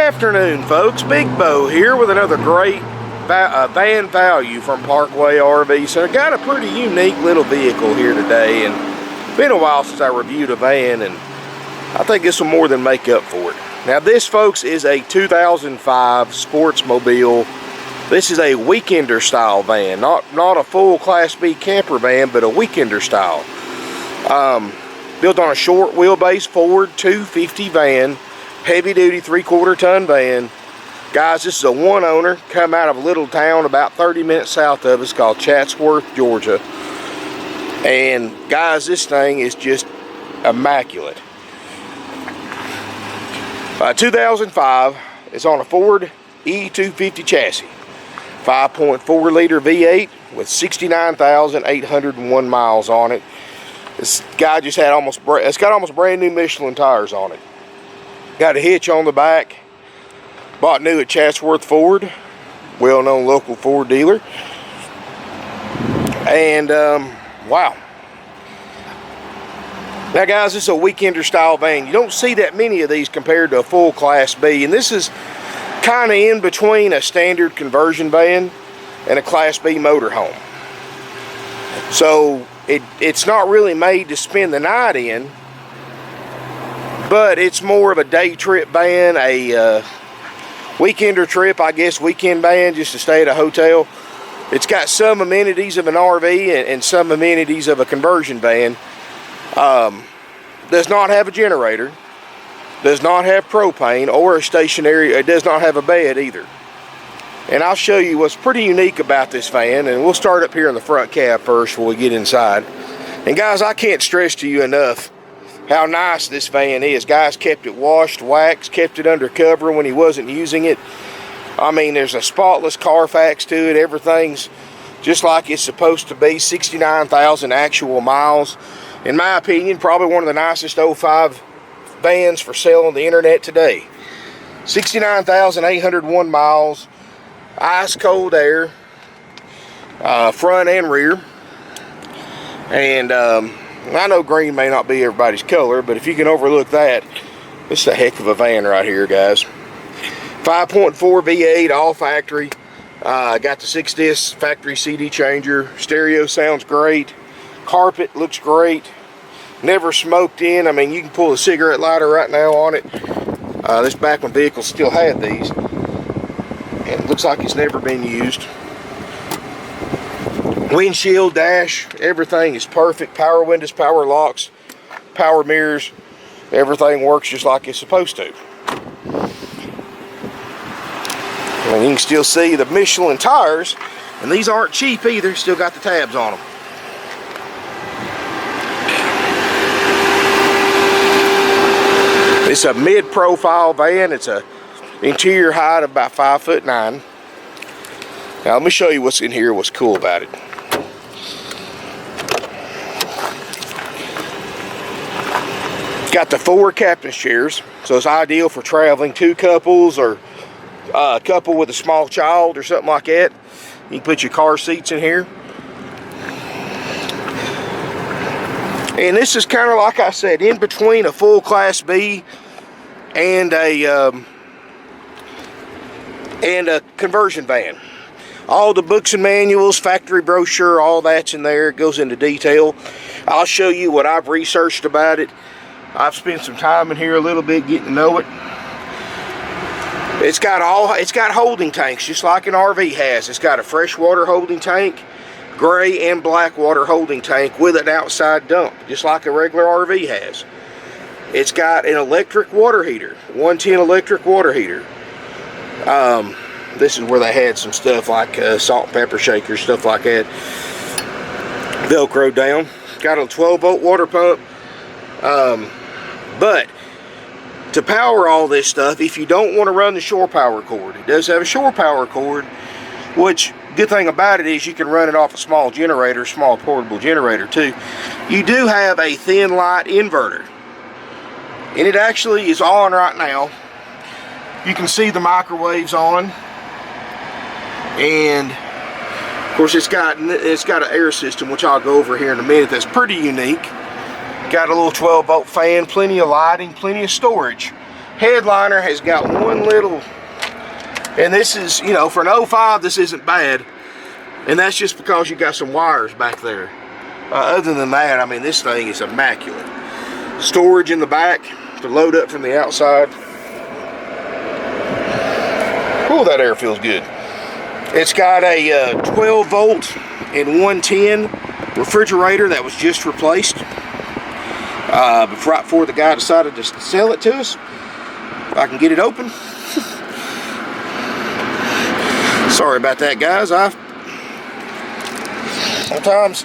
afternoon, folks. Big Bo here with another great van value from Parkway RV Center. Got a pretty unique little vehicle here today, and it's been a while since I reviewed a van, and I think this will more than make up for it. Now this, folks, is a 2005 Sportsmobile. This is a weekender style van, not a full Class B camper van, but a weekender style. Built on a short wheelbase Ford 250 van, heavy duty 3/4 ton van. Guys, this is a one owner, come out of a little town about 30 minutes south of us called Chatsworth, Georgia. And guys, this thing is just immaculate. 2005, it's on a Ford E250 chassis. 5.4 liter V8 with 69,801 miles on it. This guy just had it's got almost brand new Michelin tires on it. Got a hitch on the back. Bought new at Chatsworth Ford, well-known local Ford dealer. And wow. Now guys, this is a weekender style van. You don't see that many of these compared to a full Class B, and this is kind of in between a standard conversion van and a Class B motorhome. So it's not really made to spend the night in, but it's more of a day trip van, a weekender trip, I guess, weekend van, just to stay at a hotel. It's got some amenities of an RV and some amenities of a conversion van. Does not have a generator, does not have propane or a stationary, it does not have a bed either. And I'll show you what's pretty unique about this van, and we'll start up here in the front cab first before we get inside. And guys, I can't stress to you enough how nice this van is. Guys kept it washed, waxed, kept it under cover when he wasn't using it. I mean, there's a spotless Carfax to it. Everything's just like it's supposed to be. 69,000 actual miles. In my opinion, probably one of the nicest 05 vans for sale on the internet today. 69,801 miles. Ice cold air, front and rear. And I know green may not be everybody's color, but if you can overlook that, this is a heck of a van right here, guys. 5.4 V8, all factory. Got the 6-disc factory CD changer. Stereo sounds great. Carpet looks great. Never smoked in. I mean, you can pull a cigarette lighter right now on it. This back when vehicles still had these. And it looks like it's never been used. Windshield, dash, everything is perfect. Power windows, power locks, power mirrors. Everything works just like it's supposed to. And you can still see the Michelin tires, and these aren't cheap either. Still got the tabs on them. It's a mid-profile van. It's a interior height of about 5'9". Now let me show you what's in here, what's cool about it. Got the 4 captain's chairs, so it's ideal for traveling 2 couples or a couple with a small child or something like that. You can put your car seats in here. And this is kind of, like I said, in between a full Class B and a conversion van. All the books and manuals, factory brochure, all that's in there. It goes into detail. I'll show you what I've researched about it. I've spent some time in here a little bit getting to know it. It's got holding tanks just like an RV has. It's got a freshwater holding tank, gray and black water holding tank with an outside dump, just like a regular RV has. It's got an electric water heater, 110 electric water heater. This is where they had some stuff like salt and pepper shakers, stuff like that. Velcro down. Got a 12-volt water pump. But to power all this stuff, if you don't want to run the shore power cord, it does have a shore power cord, which, good thing about it is you can run it off a small generator, small portable generator too. You do have a thin Lite inverter, and it actually is on right now. You can see the microwaves on, and of course it's got an air system, which I'll go over here in a minute. That's pretty unique. Got a little 12-volt fan, plenty of lighting, plenty of storage. headliner has got one little, and this is, you know, for an 05, this isn't bad. And that's just because you got some wires back there. Other than that, I mean, this thing is immaculate. Storage in the back to load up from the outside. Oh, that air feels good. It's got a 12 volt and 110 refrigerator that was just replaced. Right before the guy decided to sell it to us. If I can get it open. Sorry about that, guys. Sometimes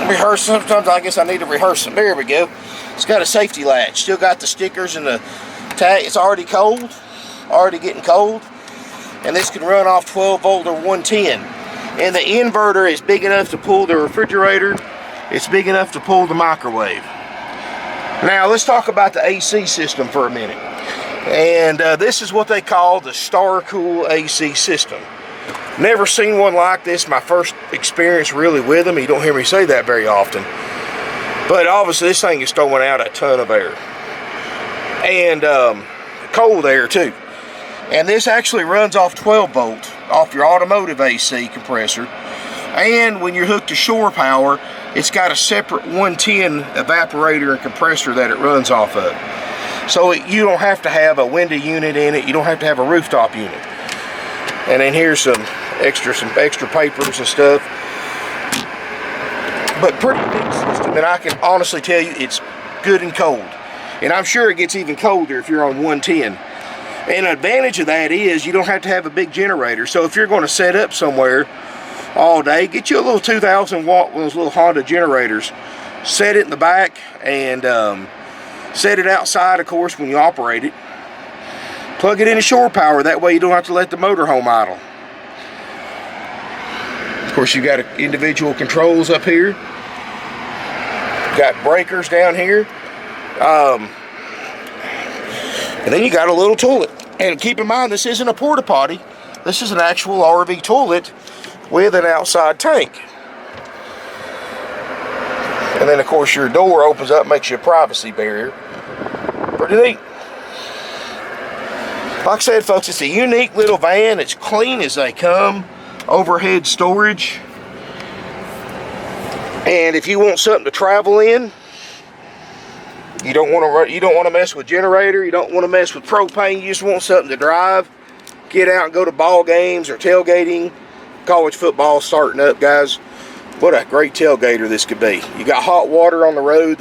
rehearse. Sometimes I guess I need to rehearse them. There we go. It's got a safety latch. Still got the stickers and the tag. It's already cold. Already getting cold. And this can run off 12 volt or 110. And the inverter is big enough to pull the refrigerator. It's big enough to pull the microwave. Now let's talk about the AC system for a minute. And this is what they call the StarCool AC system. Never seen one like this. My first experience really with them. You don't hear me say that very often. But obviously this thing is throwing out a ton of air. And cold air too. And this actually runs off 12 volt off your automotive AC compressor. And when you're hooked to shore power, it's got a separate 110 evaporator and compressor that it runs off of. So you don't have to have a window unit in it. You don't have to have a rooftop unit. And then here's some extra papers and stuff. But pretty big system, and I can honestly tell you it's good and cold. And I'm sure it gets even colder if you're on 110. And an advantage of that is you don't have to have a big generator. So if you're going to set up somewhere all day, get you a little 2,000 watt, one of those little Honda generators. Set it in the back and set it outside, of course, when you operate it. Plug it into shore power. That way you don't have to let the motorhome idle. Of course, you got individual controls up here. Got breakers down here. And then you got a little toilet. And keep in mind, this isn't a porta potty. This is an actual RV toilet with an outside tank. And then, of course, your door opens up, makes you a privacy barrier. Pretty neat. Like I said, folks, it's a unique little van. It's clean as they come. Overhead storage. And if you want something to travel in, you don't want to mess with generator. You don't want to mess with propane. You just want something to drive. Get out and go to ball games or tailgating. College football starting up, guys. What a great tailgater this could be. You got hot water on the road.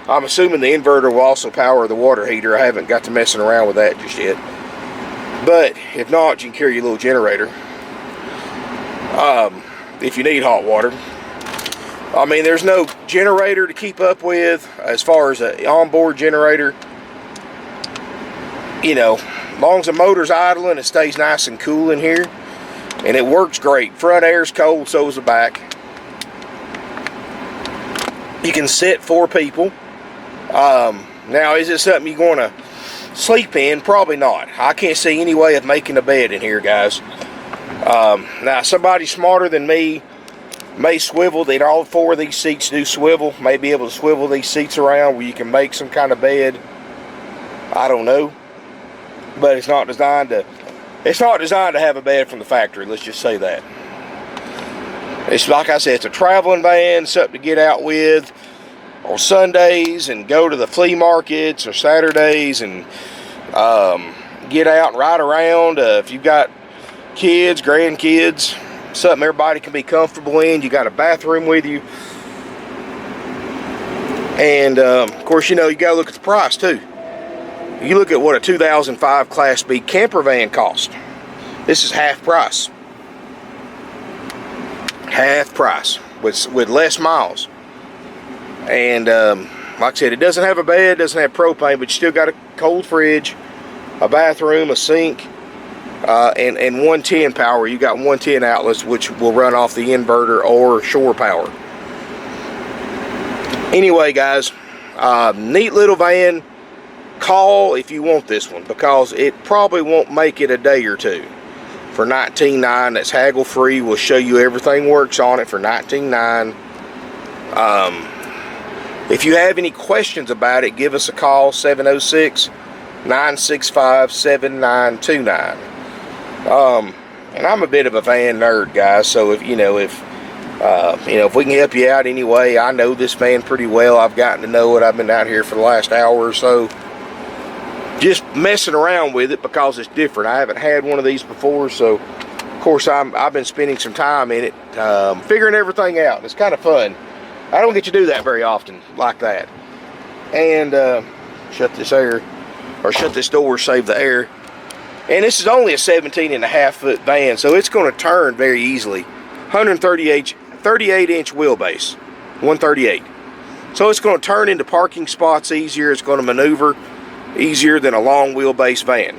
I'm assuming the inverter will also power the water heater. I haven't got to messing around with that just yet. But if not, you can carry your little generator. If you need hot water. I mean, there's no generator to keep up with as far as an onboard generator. You know, as long as the motor's idling, it stays nice and cool in here. And it works great. Front air's cold, so is the back. You can sit 4 people. Now, is it something you're going to sleep in? Probably not. I can't see any way of making a bed in here, guys. Now, somebody smarter than me may swivel. That all 4 of these seats do swivel. May be able to swivel these seats around where you can make some kind of bed. I don't know. But it's not designed to have a bed from the factory. Let's just say that. It's like I said, it's a traveling van, something to get out with on Sundays and go to the flea markets or Saturdays and get out and ride around. If you've got kids, grandkids, something everybody can be comfortable in. You got a bathroom with you. And of course, you know, you got to look at the price too. You look at what a 2005 Class B camper van cost. This is half price. Half price with less miles. And like I said, it doesn't have a bed, doesn't have propane, but you still got a cold fridge, a bathroom, a sink, and 110 power. You got 110 outlets, which will run off the inverter or shore power. Anyway, guys, neat little van. Call if you want this one, because it probably won't make it a day or two. For $19,900, that's haggle free. We'll show you everything works on it for $19,900. If you have any questions about it, give us a call, 706-965-7929. And I'm a bit of a van nerd, guys, so if we can help you out anyway. I know this van pretty well. I've gotten to know it. I've been out here for the last hour or so, just messing around with it because it's different. I haven't had one of these before, so of course I've been spending some time in it, figuring everything out. It's kind of fun. I don't get to do that very often like that. And shut this door, save the air. And this is only a 17.5-foot van, so it's going to turn very easily. 38-inch wheelbase, 138. So it's going to turn into parking spots easier. It's going to maneuver easier than a long wheelbase van.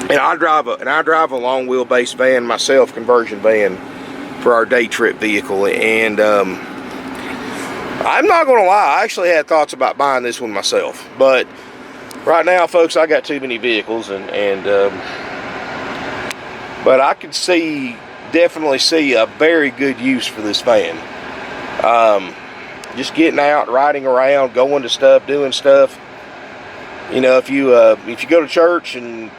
And I drive a long wheelbase van myself, conversion van, for our day trip vehicle. And I'm not going to lie, I actually had thoughts about buying this one myself, but right now, folks, I got too many vehicles, but I can definitely see a very good use for this van. Just getting out, riding around, going to stuff, doing stuff. If you go to church and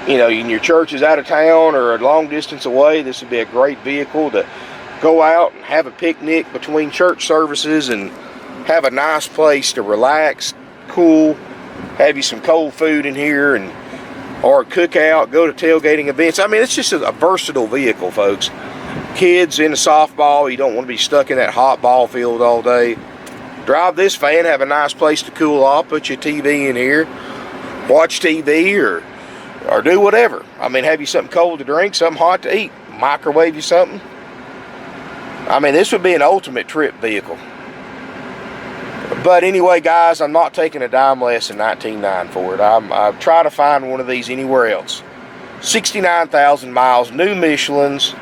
your church is out of town or a long distance away, this would be a great vehicle to go out and have a picnic between church services and have a nice place to relax, cool, have you some cold food in here, or a cookout, go to tailgating events. I mean, it's just a versatile vehicle, folks. Kids into softball, you don't want to be stuck in that hot ball field all day. Drive this van, have a nice place to cool off, put your TV in here, watch TV or do whatever. I mean, have you something cold to drink, something hot to eat, microwave you something. I mean, this would be an ultimate trip vehicle. But anyway, guys, I'm not taking a dime less than $19,900 for it. I've tried to find one of these anywhere else. 69,000 miles, new Michelins,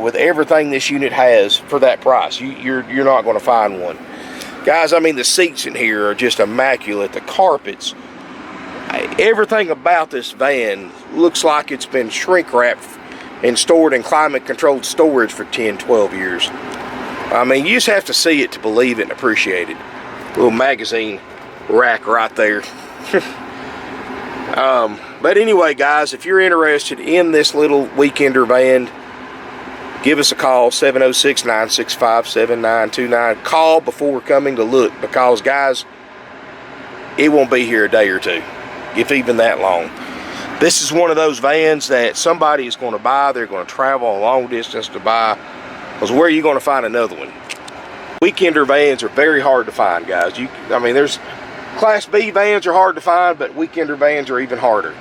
with everything this unit has for that price. You're not going to find one. Guys, I mean, the seats in here are just immaculate. The carpets, everything about this van looks like it's been shrink wrapped and stored in climate-controlled storage for 10, 12 years. I mean, you just have to see it to believe it and appreciate it. Little magazine rack right there. But anyway, guys, if you're interested in this little weekender van, give us a call, 706-965-7929. Call before coming to look, because, guys, it won't be here a day or two, if even that long. This is one of those vans that somebody is going to buy. They're going to travel a long distance to buy. Because where are you going to find another one? Weekender vans are very hard to find, guys. I mean, there's Class B vans are hard to find, but weekender vans are even harder.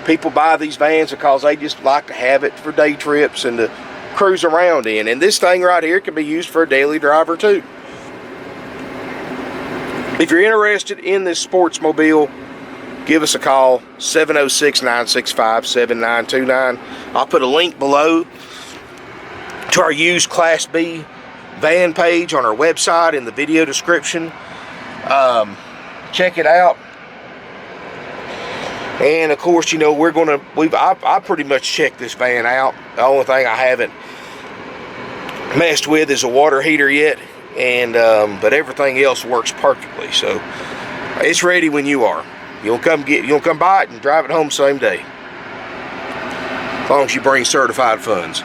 People buy these vans because they just like to have it for day trips and to cruise around in. And this thing right here can be used for a daily driver too. If you're interested in this Sportsmobile, give us a call, 706-965-7929. I'll put a link below to our used Class B van page on our website in the video description. Check it out. And of course, I pretty much checked this van out. The only thing I haven't messed with is a water heater yet, but everything else works perfectly. So it's ready when you are. You'll come buy it and drive it home same day, as long as you bring certified funds.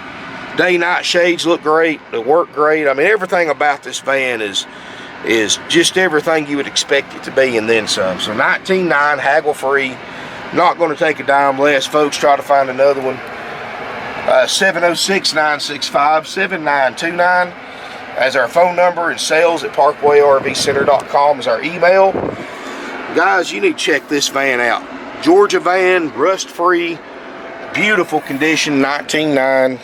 Day-night shades look great. They work great. I mean, everything about this van is just everything you would expect it to be, and then some. So $19,900, haggle-free. Not going to take a dime less, folks. Try to find another one. 706-965-7929 as our phone number, and sales@parkwayrvcenter.com is our email. Guys, you need to check this van out. Georgia van, rust-free, beautiful condition, $19,900.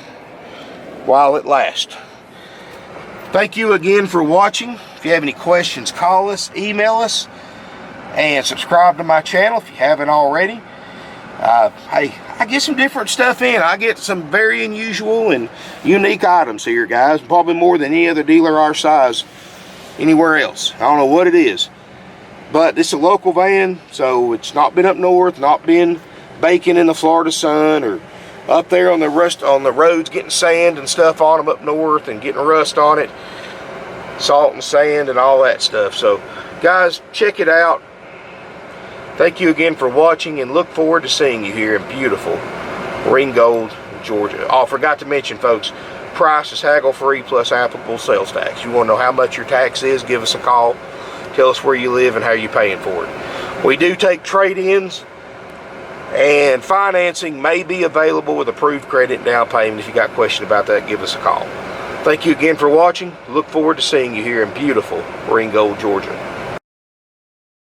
While it lasts. Thank you again for watching. If you have any questions, call us, email us, and subscribe to my channel if you haven't already. Hey, I get some different stuff in. I get some very unusual and unique items here, guys. Probably more than any other dealer our size anywhere else. I don't know what it is. But this is a local van, so it's not been up north, not been baking in the Florida sun, or up there on the roads getting sand and stuff on them up north and getting rust on it. salt and sand and all that stuff. So guys, check it out. Thank you again for watching, and look forward to seeing you here in beautiful Ringgold, Georgia. Oh, forgot to mention, folks, price is haggle free plus applicable sales tax. You want to know how much your tax is, give us a call. Tell us where you live and how you're paying for it. We do take trade-ins, and financing may be available with approved credit and down payment. If you got a question about that, give us a call. Thank you again for watching. Look forward to seeing you here in beautiful Ringgold, Georgia.